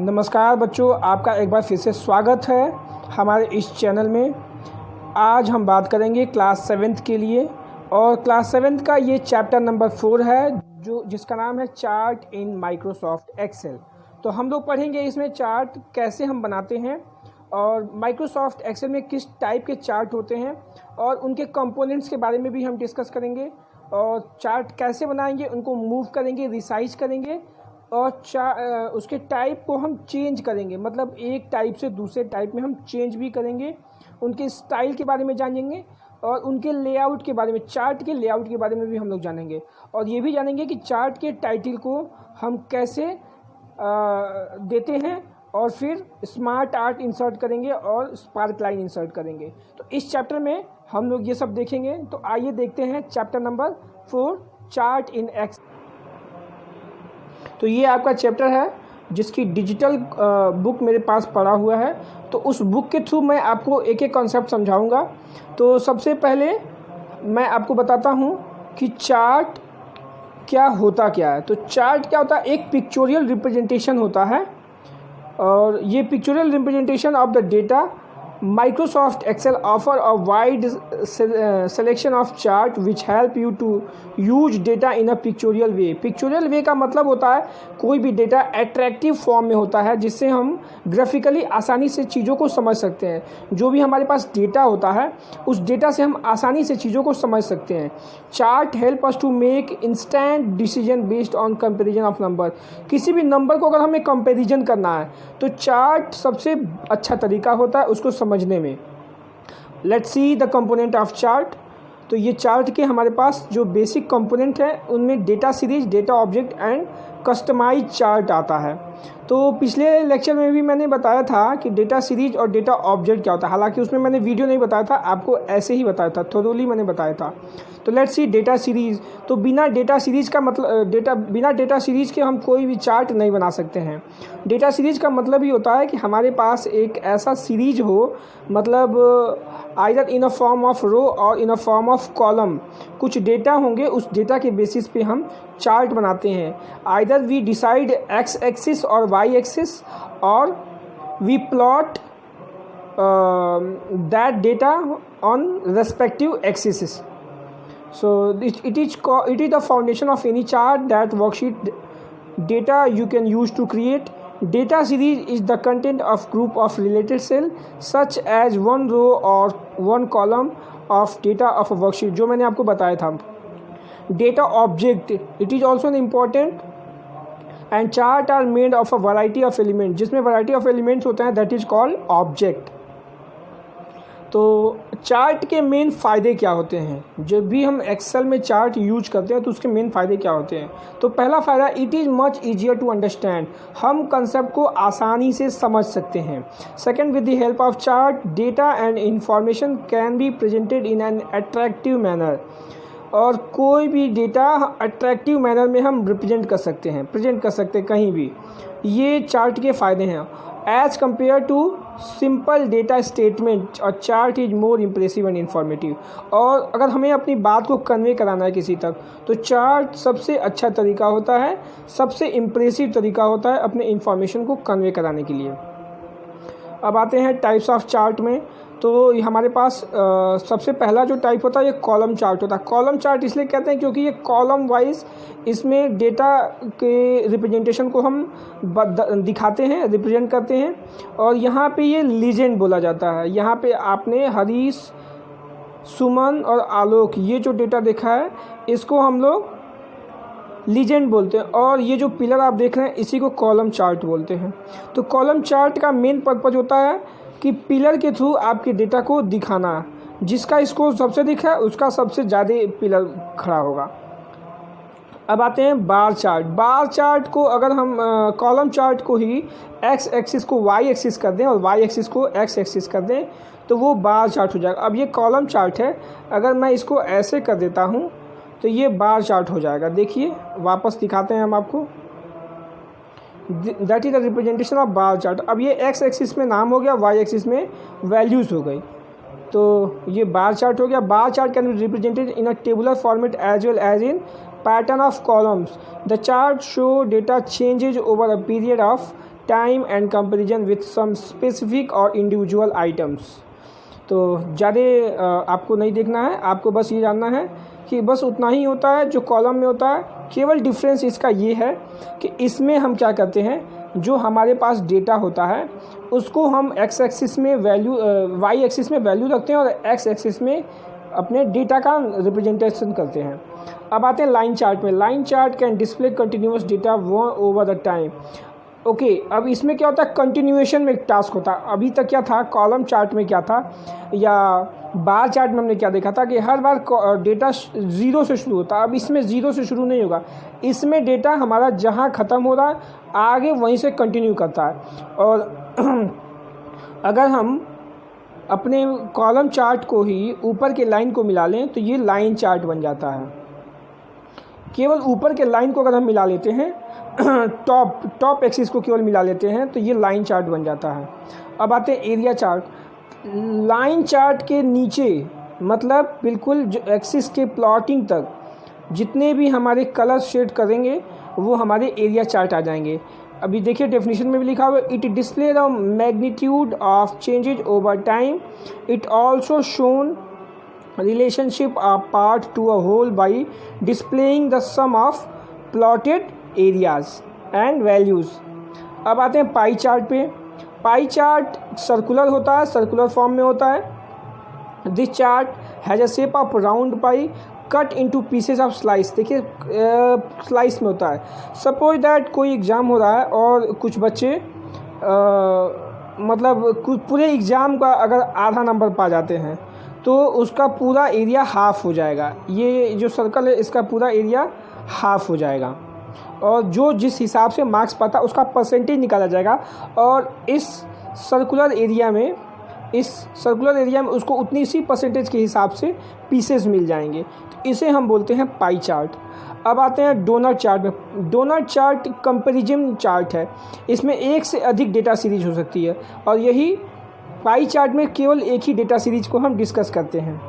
नमस्कार बच्चों, आपका एक बार फिर से स्वागत है हमारे इस चैनल में। आज हम बात करेंगे क्लास 7th के लिए और क्लास 7th का ये चैप्टर नंबर 4 है जिसका नाम है चार्ट इन माइक्रोसॉफ्ट एक्सेल। तो हम लोग पढ़ेंगे इसमें चार्ट कैसे हम बनाते हैं और माइक्रोसॉफ्ट एक्सेल में किस टाइप के चार्ट होते हैं और उनके कंपोनेंट्स के बारे में भी हम डिस्कस करेंगे और चार्ट कैसे बनाएंगे, उनको मूव करेंगे, रिसाइज करेंगे और उसके टाइप को हम चेंज करेंगे, मतलब एक टाइप से दूसरे टाइप में हम चेंज भी करेंगे। उनके स्टाइल के बारे में जानेंगे और उनके लेआउट के बारे में, चार्ट के लेआउट के बारे में भी हम लोग जानेंगे और ये भी जानेंगे कि चार्ट के टाइटल को हम कैसे देते हैं और फिर स्मार्ट आर्ट इंसर्ट करेंगे और स्पार्क लाइन इंसर्ट करेंगे। तो इस चैप्टर में हम लोग ये सब देखेंगे। तो आइए देखते हैं chapter number 4 chart in Excel. तो ये आपका चैप्टर है जिसकी डिजिटल बुक मेरे पास पड़ा हुआ है। तो उस बुक के थ्रू मैं आपको एक एक कॉन्सेप्ट समझाऊंगा। तो सबसे पहले मैं आपको बताता हूँ कि चार्ट क्या है। तो चार्ट क्या होता है? एक पिक्चोरियल रिप्रेजेंटेशन होता है और ये pictorial representation of the data Microsoft Excel offer a wide selection of chart which help you to use data in a pictorial way। Pictorial way का मतलब होता है कोई भी डेटा अट्रैक्टिव फॉर्म में होता है जिससे हम ग्राफिकली आसानी से चीज़ों को समझ सकते हैं। जो भी हमारे पास डेटा होता है उस डेटा से हम आसानी से चीज़ों को समझ सकते हैं। Chart help us to make instant decision based on comparison of number. किसी भी नंबर को अगर हमें कंपेरिजन करना है तो चार्ट सबसे अच्छा तरीका होता है उसको समझने में। Let's see the component of chart. तो ये चार्ट के हमारे पास जो बेसिक कंपोनेंट है उनमें data series, data object and customize chart आता है। तो पिछले लेक्चर में भी मैंने बताया था कि डेटा सीरीज और डेटा ऑब्जेक्ट क्या होता है, हालांकि उसमें मैंने वीडियो नहीं बताया था, आपको ऐसे ही बताया था, थोरोली मैंने बताया था। तो लेट्स सी डेटा सीरीज। तो बिना डेटा सीरीज का मतलब बिना डेटा सीरीज के हम कोई भी चार्ट नहीं बना सकते हैं। डेटा सीरीज का मतलब ही होता है कि हमारे पास एक ऐसा सीरीज हो, मतलब either in a form of row और in a form of column. कुछ डेटा होंगे, उस डेटा के बेसिस पे हम चार्ट बनाते हैं। Either we decide X axis और वाई एक्सिस और we plot that data on respective axis. So it is the foundation of any chart that worksheet data you can use to create. Data series is the content of group of related cell such as one row or one column of data of a worksheet, जो मैंने आपको बताया था। Data object, it is also an important and chart are made of a variety of elements, जिसमें variety of elements होते हैं, that is called object। तो chart के मेन फ़ायदे क्या होते हैं? जब भी हम एक्सेल में चार्ट यूज करते हैं तो उसके मेन फ़ायदे क्या होते हैं? तो पहला फ़ायदा, it is much easier to understand. हम कंसेप्ट को आसानी से समझ सकते हैं। Second, with the help of chart data and information can be presented in an attractive manner. और कोई भी डेटा अट्रैक्टिव मैनर में हम रिप्रेजेंट कर सकते हैं, प्रेजेंट कर सकते हैं कहीं भी। ये चार्ट के फ़ायदे हैं। As compared to simple data statement और chart is more impressive and informative. और अगर हमें अपनी बात को कन्वे कराना है किसी तक तो चार्ट सबसे अच्छा तरीका होता है, सबसे इम्प्रेसिव तरीका होता है अपने इन्फॉर्मेशन को कन्वे कराने के लिए। अब आते हैं टाइप्स ऑफ चार्ट में। तो हमारे पास सबसे पहला जो टाइप होता है ये कॉलम चार्ट होता है। कॉलम चार्ट इसलिए कहते हैं क्योंकि ये कॉलम वाइज इसमें डेटा के रिप्रेजेंटेशन को हम दिखाते हैं, रिप्रेजेंट करते हैं। और यहाँ पे ये लीजेंड बोला जाता है। यहाँ पे आपने हरीश, सुमन और आलोक ये जो डेटा देखा है इसको हम लोग लीजेंड बोलते हैं और ये जो पिलर आप देख रहे हैं इसी को कॉलम चार्ट बोलते हैं। तो कॉलम चार्ट का मेन पर्पज़ होता है कि पिलर के थ्रू आपके डेटा को दिखाना। जिसका स्कोर सबसे दिखा है उसका सबसे ज़्यादा पिलर खड़ा होगा। अब आते हैं बार चार्ट। बार चार्ट को अगर हम कॉलम चार्ट को ही एक्स एक्सिस को वाई एक्सिस कर दें और वाई एक्सिस को एक्स एक्सिस कर दें तो वो बार चार्ट हो जाएगा। अब ये कॉलम चार्ट है, अगर मैं इसको ऐसे कर देता हूँ तो ये बार चार्ट हो जाएगा। देखिए वापस दिखाते हैं हम आपको। That is the representation of bar chart. अब ये एक्स एक्सिस में नाम हो गया, वाई एक्सिस में वैल्यूज़ हो गई। तो ये बार चार्ट हो गया। Bar chart can be represented in a tabular format as well as in pattern of columns. The chart show data changes over a period of time and comparison with some specific or individual items. तो ज़्यादा आपको नहीं देखना है, आपको बस ये जानना है कि बस उतना ही होता है जो कॉलम में होता है। केवल डिफरेंस इसका ये है कि इसमें हम क्या करते हैं, जो हमारे पास डेटा होता है उसको हम एक्स एक्सिस में वैल्यू, वाई एक्सिस में वैल्यू रखते हैं और एक्स एक्सिस में अपने डेटा का रिप्रेजेंटेशन करते हैं। अब आते हैं लाइन चार्ट में। Line chart can display continuous data over the time. Okay, अब इसमें क्या होता है, कंटिन्यूएशन में एक टास्क होता है। अभी तक क्या था, कॉलम चार्ट में क्या था या बार चार्ट में हमने क्या देखा था कि हर बार डेटा 0 से शुरू होता है। अब इसमें 0 से शुरू नहीं होगा, इसमें डेटा हमारा जहाँ ख़त्म हो रहा है आगे वहीं से कंटिन्यू करता है। और अगर हम अपने कॉलम चार्ट को ही ऊपर के लाइन को मिला लें तो ये लाइन चार्ट बन जाता है। केवल ऊपर के लाइन को अगर हम मिला लेते हैं, टॉप एक्सिस को केवल मिला लेते हैं तो ये लाइन चार्ट बन जाता है। अब आते हैं एरिया चार्ट। लाइन चार्ट के नीचे मतलब बिल्कुल जो एक्सिस के प्लॉटिंग तक जितने भी हमारे कलर शेड करेंगे वो हमारे एरिया चार्ट आ जाएंगे। अभी देखिए डेफिनेशन में भी लिखा हुआ है, it display the magnitude of changes over time, it also shown relationship are part to a whole by displaying the sum of plotted areas and values। अब आते हैं पाई चार्ट पे। पाई चार्ट सर्कुलर होता है, circular form में होता है। This chart has a shape of round pi cut into pieces of slice. देखिए स्लाइस में होता है। सपोज दैट कोई एग्ज़ाम हो रहा है और कुछ बच्चे मतलब कुछ पूरे एग्ज़ाम का अगर आधा नंबर पा जाते हैं तो उसका पूरा एरिया हाफ़ हो जाएगा। ये जो सर्कल है इसका पूरा एरिया हाफ़ हो जाएगा और जो जिस हिसाब से मार्क्स पाता उसका परसेंटेज निकाला जाएगा और इस सर्कुलर एरिया में उसको उतनी सी परसेंटेज के हिसाब से पीसेस मिल जाएंगे। तो इसे हम बोलते हैं पाई चार्ट। अब आते हैं डोनट चार्ट में। डोनट चार्ट कंपैरिजन चार्ट है, इसमें एक से अधिक डेटा सीरीज हो सकती है और यही पाई चार्ट में केवल एक ही डेटा सीरीज को हम डिस्कस करते हैं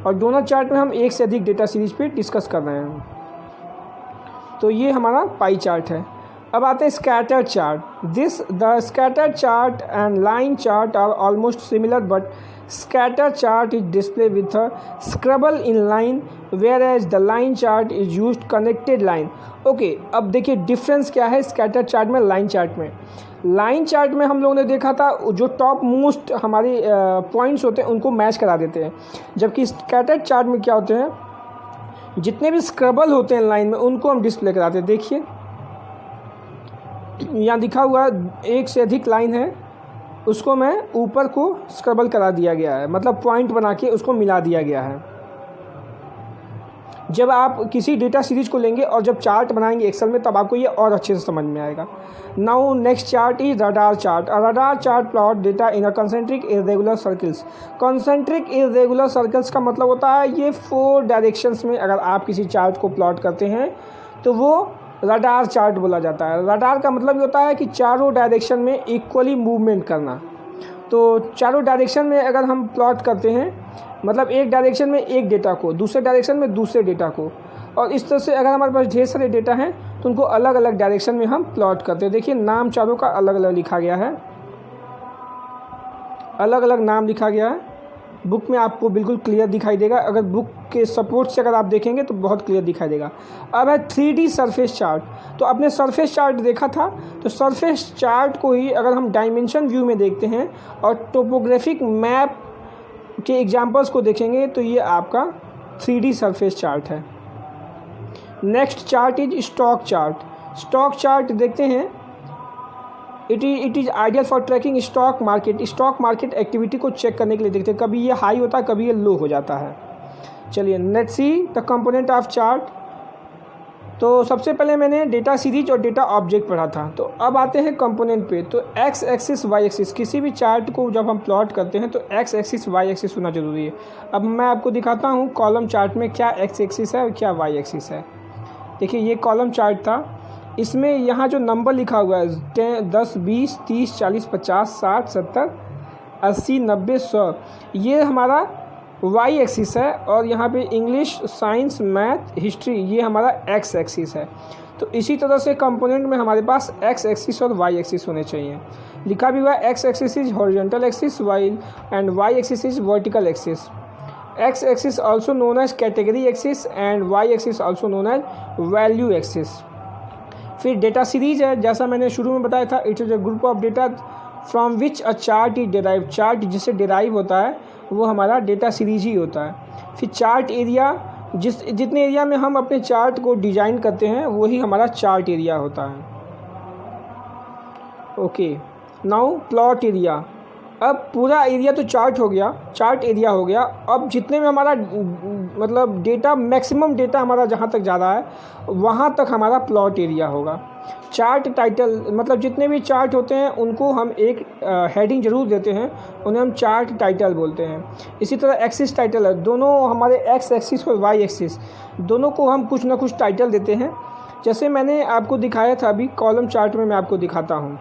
और डोनट चार्ट में हम एक से अधिक डेटा सीरीज पे डिस्कस कर रहे हैं। तो ये हमारा पाई चार्ट है। अब आते हैं scatter chart. The scatter chart and line chart are almost similar but scatter chart is display with a scrabble in line whereas the line chart is used connected line. Okay, अब देखिए difference क्या है scatter chart में line chart में। Line chart में हम लोगों ने देखा था जो टॉप मोस्ट हमारे पॉइंट्स होते हैं उनको मैच करा देते हैं, जबकि स्कैटर चार्ट में क्या होते हैं, जितने भी स्क्रबल होते हैं लाइन में उनको हम डिस्प्ले कराते हैं। देखिए यहाँ दिखा हुआ एक से अधिक लाइन है, उसको मैं ऊपर को स्क्रबल करा दिया गया है, मतलब पॉइंट बना के उसको मिला दिया गया है। जब आप किसी डेटा सीरीज को लेंगे और जब चार्ट बनाएंगे एक्सेल में तब आपको ये और अच्छे से समझ में आएगा। Now next chart is radar chart. Radar chart plot data in a concentric irregular circles. Concentric irregular circles का मतलब होता है ये 4 डायरेक्शंस में अगर आप किसी चार्ट को प्लॉट करते हैं तो वो रडार चार्ट बोला जाता है। रडार का मतलब ये होता है कि चारों डायरेक्शन में इक्वली मूवमेंट करना। तो चारों डायरेक्शन में अगर हम प्लॉट करते हैं मतलब एक डायरेक्शन में एक डेटा को, दूसरे डायरेक्शन में दूसरे डेटा को, और इस तरह से अगर हमारे पास ढेर सारे डेटा हैं तो उनको अलग अलग डायरेक्शन में हम प्लॉट करते हैं। देखिए नाम चारों का अलग अलग लिखा गया है, अलग अलग नाम लिखा गया है। बुक में आपको बिल्कुल क्लियर दिखाई देगा, अगर बुक के सपोर्ट से अगर आप देखेंगे तो बहुत क्लियर दिखाई देगा। अब है 3D सरफेस चार्ट। तो आपने सरफेस चार्ट देखा था, तो सरफेस चार्ट को ही अगर हम डायमेंशन व्यू में देखते हैं और टोपोग्राफिक मैप के एग्जांपल्स को देखेंगे तो ये आपका 3D सरफेस चार्ट है। Next chart is stock chart. Stock chart देखते हैं, it is ideal for tracking stock market. Stock market activity को चेक करने के लिए देखते हैं, कभी ये हाई होता है कभी ये लो हो जाता है। चलिए let's see the component of chart. तो सबसे पहले मैंने डेटा सीरीज और डेटा ऑब्जेक्ट पढ़ा था, तो अब आते हैं कंपोनेंट पे। तो एक्स एक्सिस वाई एक्सिस, किसी भी चार्ट को जब हम प्लॉट करते हैं तो एक्स एक्सिस वाई एक्सिस होना ज़रूरी है। अब मैं आपको दिखाता हूँ कॉलम चार्ट में क्या एक्स एक्सिस है और क्या वाई एक्सिस है। देखिए ये कॉलम चार्ट था, इसमें यहाँ जो नंबर लिखा हुआ है 10, 20, 30, 40, 50, 60, 70, 80, 90, 100, ये हमारा वाई एक्सिस है और यहाँ पे इंग्लिश, साइंस, मैथ, हिस्ट्री ये हमारा एक्स एक्सिस है। तो इसी तरह से कंपोनेंट में हमारे पास एक्स एक्सिस और वाई एक्सिस होने चाहिए। लिखा भी हुआ है X axis is horizontal axis while and Y axis is vertical axis. X axis also known as category axis and Y axis also known as value axis. फिर data series है, जैसा मैंने शुरू में बताया था, it is a group of data from which a chart is derive. Chart जिससे derive होता है वो हमारा डेटा सीरीज ही होता है। फिर चार्ट एरिया, जितने एरिया में हम अपने चार्ट को डिजाइन करते हैं वही हमारा चार्ट एरिया होता है। Okay, now plot area. अब पूरा एरिया तो चार्ट हो गया, चार्ट एरिया हो गया। अब जितने में हमारा मतलब डेटा, मैक्सिमम डेटा हमारा जहाँ तक जा रहा है वहाँ तक हमारा प्लॉट एरिया होगा। चार्ट टाइटल, मतलब जितने भी चार्ट होते हैं उनको हम एक हेडिंग ज़रूर देते हैं, उन्हें हम चार्ट टाइटल बोलते हैं। इसी तरह एक्सिस टाइटल है, दोनों हमारे एक्स एक्सिस और वाई एक्सिस दोनों को हम कुछ ना कुछ टाइटल देते हैं। जैसे मैंने आपको दिखाया था अभी कॉलम चार्ट में, मैं आपको दिखाता हूँ।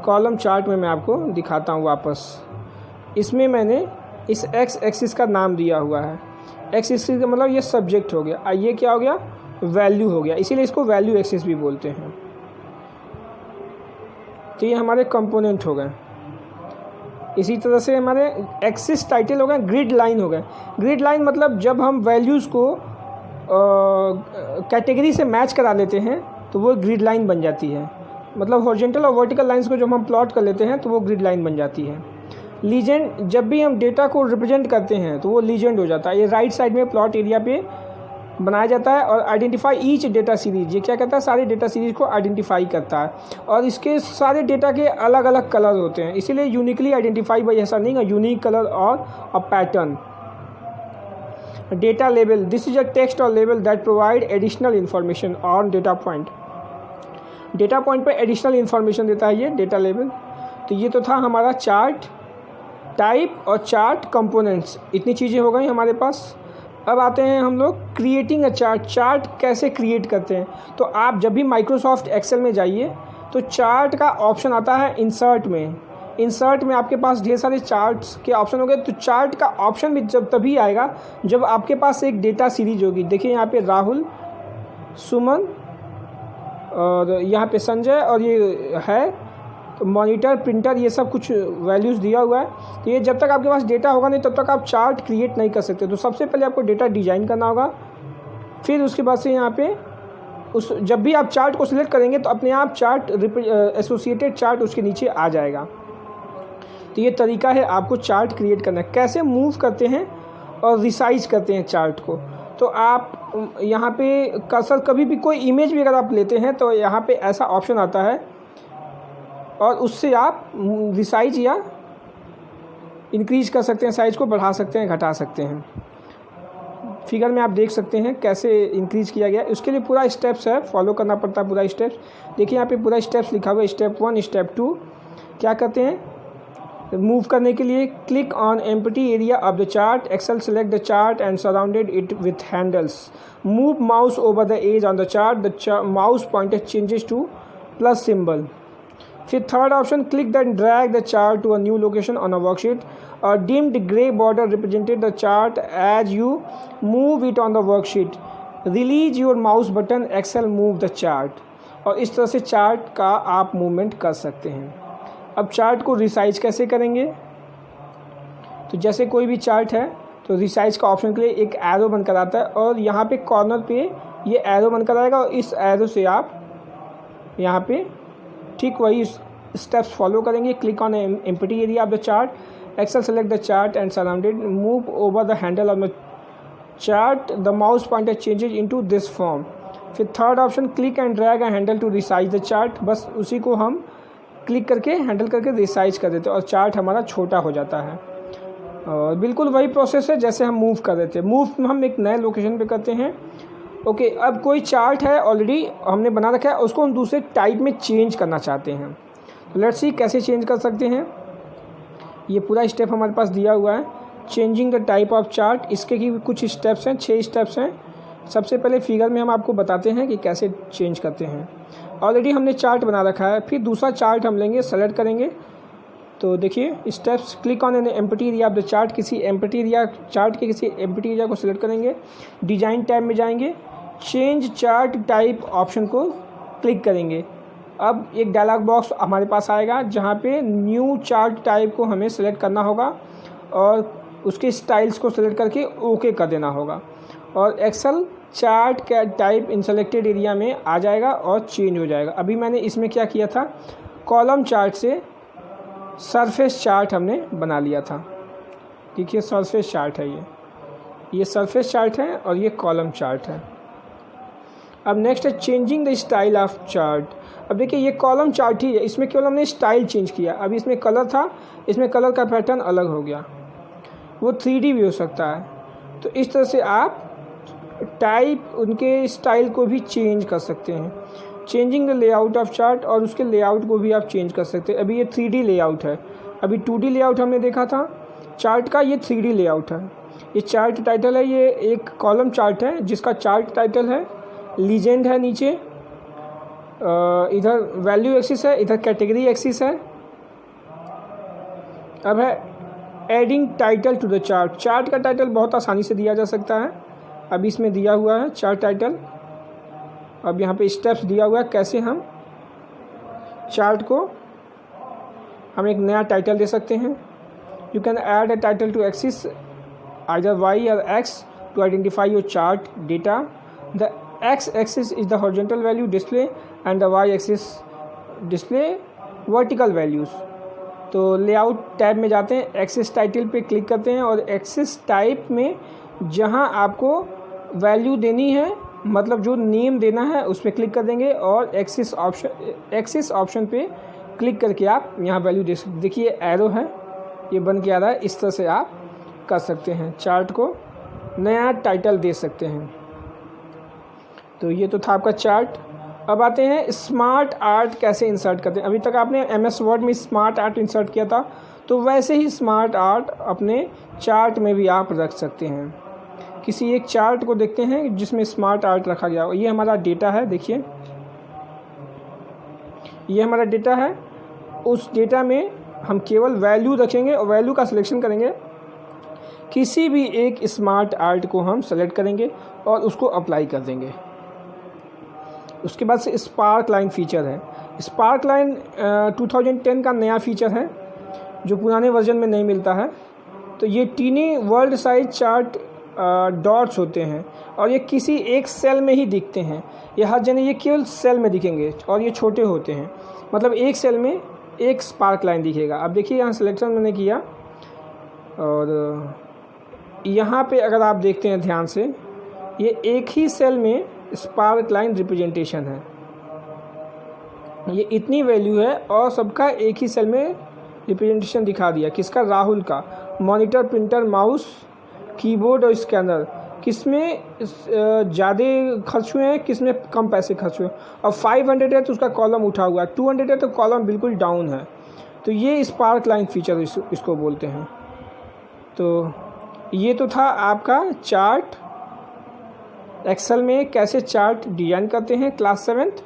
कॉलम चार्ट में मैं आपको दिखाता हूँ वापस। इसमें मैंने इस एक्स एक्सिस का नाम दिया हुआ है। एक्स एक्सिस का मतलब ये सब्जेक्ट हो गया, ये क्या हो गया, वैल्यू हो गया, इसीलिए इसको वैल्यू एक्सिस भी बोलते हैं। तो ये हमारे कंपोनेंट हो गए। इसी तरह से हमारे एक्सिस टाइटल हो गए, ग्रिड लाइन हो गए। ग्रिड लाइन मतलब जब हम वैल्यूज़ को कैटेगरी से मैच करा लेते हैं तो वो ग्रिड लाइन बन जाती है। मतलब हॉरिजॉन्टल और वर्टिकल लाइंस को जब हम प्लॉट कर लेते हैं तो वो ग्रिड लाइन बन जाती है। लीजेंड, जब भी हम डेटा को रिप्रेजेंट करते हैं तो वो लीजेंड हो जाता है। ये राइट साइड में प्लॉट एरिया पे बनाया जाता है। और आइडेंटिफाई ईच डेटा सीरीज, ये क्या करता है, सारे डेटा सीरीज को आइडेंटिफाई करता है। और इसके सारे डेटा के अलग अलग कलर होते हैं, इसीलिए यूनिकली आइडेंटिफाई बाई, ऐसा नहीं है, यूनिक कलर और a pattern. Data label, this is a text और label that provide additional information on data point. Data point पर एडिशनल इंफॉर्मेशन देता है ये डेटा लेबल। तो ये तो था हमारा चार्ट टाइप और चार्ट कंपोनेंट्स, इतनी चीज़ें हो गई हमारे पास। अब आते हैं हम लोग क्रिएटिंग अ चार्ट। चार्ट कैसे क्रिएट करते हैं, तो आप जब भी माइक्रोसॉफ्ट एक्सेल में जाइए तो चार्ट का ऑप्शन आता है इंसर्ट में। इंसर्ट में आपके पास ढेर सारे चार्ट्स के ऑप्शन हो गए। तो चार्ट का ऑप्शन भी जब तभी आएगा जब आपके पास एक डेटा सीरीज होगी। देखिए यहाँ पे राहुल, सुमन और यहाँ पे संजय और ये है तो मॉनिटर, प्रिंटर, ये सब कुछ वैल्यूज़ दिया हुआ है। तो ये जब तक आपके पास डेटा होगा नहीं तब तक आप चार्ट क्रिएट नहीं कर सकते। तो सबसे पहले आपको डेटा डिजाइन करना होगा, फिर उसके बाद से यहाँ पे जब भी आप चार्ट को सिलेक्ट करेंगे तो अपने आप चार्ट एसोसिएटेड चार्ट उसके नीचे आ जाएगा। तो ये तरीका है आपको चार्ट क्रिएट करना है। कैसे मूव करते हैं और रिसाइज करते हैं चार्ट को, तो आप यहाँ पे कर्सर, कभी भी कोई इमेज भी अगर आप लेते हैं तो यहाँ पे ऐसा ऑप्शन आता है और उससे आप रिसाइज या इंक्रीज कर सकते हैं, साइज़ को बढ़ा सकते हैं, घटा सकते हैं। फिगर में आप देख सकते हैं कैसे इंक्रीज किया गया। उसके लिए पूरा स्टेप्स है, फॉलो करना पड़ता है पूरा स्टेप्स। देखिए यहाँ पे पूरा स्टेप्स लिखा हुआ है, स्टेप 1, स्टेप 2। क्या करते हैं, मूव करने के लिए click on empty area of the chart, excel select the chart and surrounded it with handles, move mouse over the edge on the chart, the mouse pointer changes to plus symbol. फिर third option, click then drag the chart to a new location on a worksheet. A dimmed grey border represented the chart as you move it on the worksheet. Release your mouse button, Excel move the chart. और इस तरह से chart का आप movement कर सकते हैं। अब चार्ट को रिसाइज कैसे करेंगे, तो जैसे कोई भी चार्ट है तो रिसाइज का ऑप्शन के लिए एक एरो बनकर आता है और यहाँ पे कॉर्नर पे ये एरो बनकर आएगा और इस एरो से आप यहाँ पे ठीक वही स्टेप्स फॉलो करेंगे। Click on empty area of the chart, Excel select the chart and surrounded, move over the handle of the chart, the mouse pointer changes into this form. फिर third option, click and drag a handle to resize the chart. बस उसी को हम click करके handle करके resize कर देते हैं और चार्ट हमारा छोटा हो जाता है। और बिल्कुल वही प्रोसेस है जैसे हम मूव कर देते हैं। मूव हम एक नए लोकेशन पे करते हैं। ओके, अब कोई चार्ट है ऑलरेडी हमने बना रखा है, उसको हम दूसरे टाइप में चेंज करना चाहते हैं। लेट्स सी कैसे चेंज कर सकते हैं। ये पूरा स्टेप हमारे पास दिया हुआ है, changing the type of chart. इसके की कुछ स्टेप्स हैं, 6 स्टेप्स हैं। सबसे पहले फिगर में हम आपको बताते हैं कि कैसे चेंज करते हैं। ऑलरेडी हमने चार्ट बना रखा है, फिर दूसरा चार्ट हम लेंगे, सेलेक्ट करेंगे। तो देखिए steps, click on an empty area of the chart, किसी एम्प्टी एरिया चार्ट के किसी एम्प्टी एरिया को सिलेक्ट करेंगे। डिजाइन टैब में जाएंगे, चेंज चार्ट टाइप ऑप्शन को क्लिक करेंगे। अब एक डायलॉग बॉक्स हमारे पास आएगा जहाँ पे न्यू चार्ट टाइप को हमें सेलेक्ट करना होगा और उसके स्टाइल्स को सेलेक्ट करके ओके कर देना होगा और एक्सेल चार्ट का टाइप इन सेलेक्टेड एरिया में आ जाएगा और चेंज हो जाएगा। अभी मैंने इसमें क्या किया था, कॉलम चार्ट से सरफेस चार्ट हमने बना लिया था। देखिए सरफेस चार्ट है, ये सरफेस चार्ट है और ये कॉलम चार्ट है। अब नेक्स्ट है changing the style of chart. अब देखिए ये कॉलम चार्ट ही है, इसमें केवल हमने स्टाइल चेंज किया। अभी इसमें कलर था, इसमें कलर का पैटर्न अलग हो गया, वो 3D भी हो सकता है। तो इस तरह से आप टाइप उनके स्टाइल को भी चेंज कर सकते हैं। Changing the layout of chart, और उसके लेआउट को भी आप चेंज कर सकते हैं। अभी ये 3D लेआउट है, अभी 2D लेआउट हमने देखा था चार्ट का, ये 3D लेआउट है। ये चार्ट टाइटल है, ये एक कॉलम चार्ट है जिसका चार्ट टाइटल है, लीजेंड है नीचे, इधर वैल्यू एक्सिस है, इधर कैटेगरी एक्सिस है। अब है adding title to the chart. Chart का टाइटल बहुत आसानी से दिया जा सकता है, अभी इसमें दिया हुआ है चार्ट टाइटल। अब यहाँ पे स्टेप्स दिया हुआ है कैसे हम चार्ट को हम एक नया टाइटल दे सकते हैं। You can add a title to axis either Y or X to identify your chart data. The X axis is the horizontal value display and the Y axis display vertical values. तो layout tab में जाते हैं, axis title पे click करते हैं और axis type में जहां आपको वैल्यू देनी है, मतलब जो नेम देना है उस पर क्लिक कर देंगे और एक्सिस ऑप्शन पे क्लिक करके आप यहाँ वैल्यू दे सकते। देखिए एरो है, ये बन के आ रहा है। इस तरह से आप कर सकते हैं, चार्ट को नया टाइटल दे सकते हैं। तो ये तो था आपका चार्ट। अब आते हैं स्मार्ट आर्ट कैसे इंसर्ट करते हैं। अभी तक आपने MS वर्ड में स्मार्ट आर्ट इंसर्ट किया था, तो वैसे ही स्मार्ट आर्ट अपने चार्ट में भी आप रख सकते हैं। किसी एक चार्ट को देखते हैं जिसमें स्मार्ट आर्ट रखा गया हो। ये हमारा डेटा है, देखिए ये हमारा डेटा है। उस डेटा में हम केवल वैल्यू रखेंगे और वैल्यू का सिलेक्शन करेंगे। किसी भी एक स्मार्ट आर्ट को हम सेलेक्ट करेंगे और उसको अप्लाई कर देंगे। उसके बाद से स्पार्क लाइन फीचर है। स्पार्क लाइन 2010 का नया फीचर है जो पुराने वर्जन में नहीं मिलता है। तो ये tiny world size chart dots होते हैं और ये किसी एक सेल में ही दिखते हैं। ये हर जगह ये केवल सेल में दिखेंगे और ये छोटे होते हैं, मतलब एक सेल में एक स्पार्क लाइन दिखेगा। अब देखिए यहाँ सिलेक्शन मैंने किया और यहाँ पे अगर आप देखते हैं ध्यान से, ये एक ही सेल में स्पार्क लाइन रिप्रेजेंटेशन है। ये इतनी वैल्यू है और सबका एक ही सेल में रिप्रेजेंटेशन दिखा दिया। किसका? राहुल का। मॉनिटर, प्रिंटर, माउस, कीबोर्ड और स्कैनर किस में ज़्यादा खर्च हुए हैं, किस में कम पैसे खर्च हुए। और 500 है तो उसका कॉलम उठा हुआ है, 200 है तो कॉलम बिल्कुल डाउन है। तो ये स्पार्क लाइन फीचर इसको बोलते हैं। तो ये तो था आपका चार्ट, एक्सेल में कैसे चार्ट डिज़ाइन करते हैं क्लास 7th।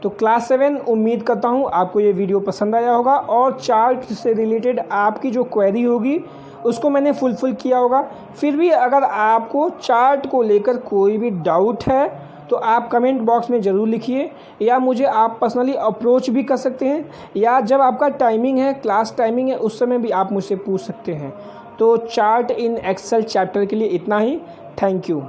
तो क्लास 7 उम्मीद करता हूँ आपको ये वीडियो पसंद आया होगा और चार्ट से रिलेटेड आपकी जो क्वेरी होगी उसको मैंने फुलफिल किया होगा। फिर भी अगर आपको चार्ट को लेकर कोई भी डाउट है तो आप कमेंट बॉक्स में ज़रूर लिखिए, या मुझे आप पर्सनली अप्रोच भी कर सकते हैं, या जब आपका टाइमिंग है, क्लास टाइमिंग है, उस समय भी आप मुझसे पूछ सकते हैं। तो चार्ट इन एक्सेल चैप्टर के लिए इतना ही। Thank you.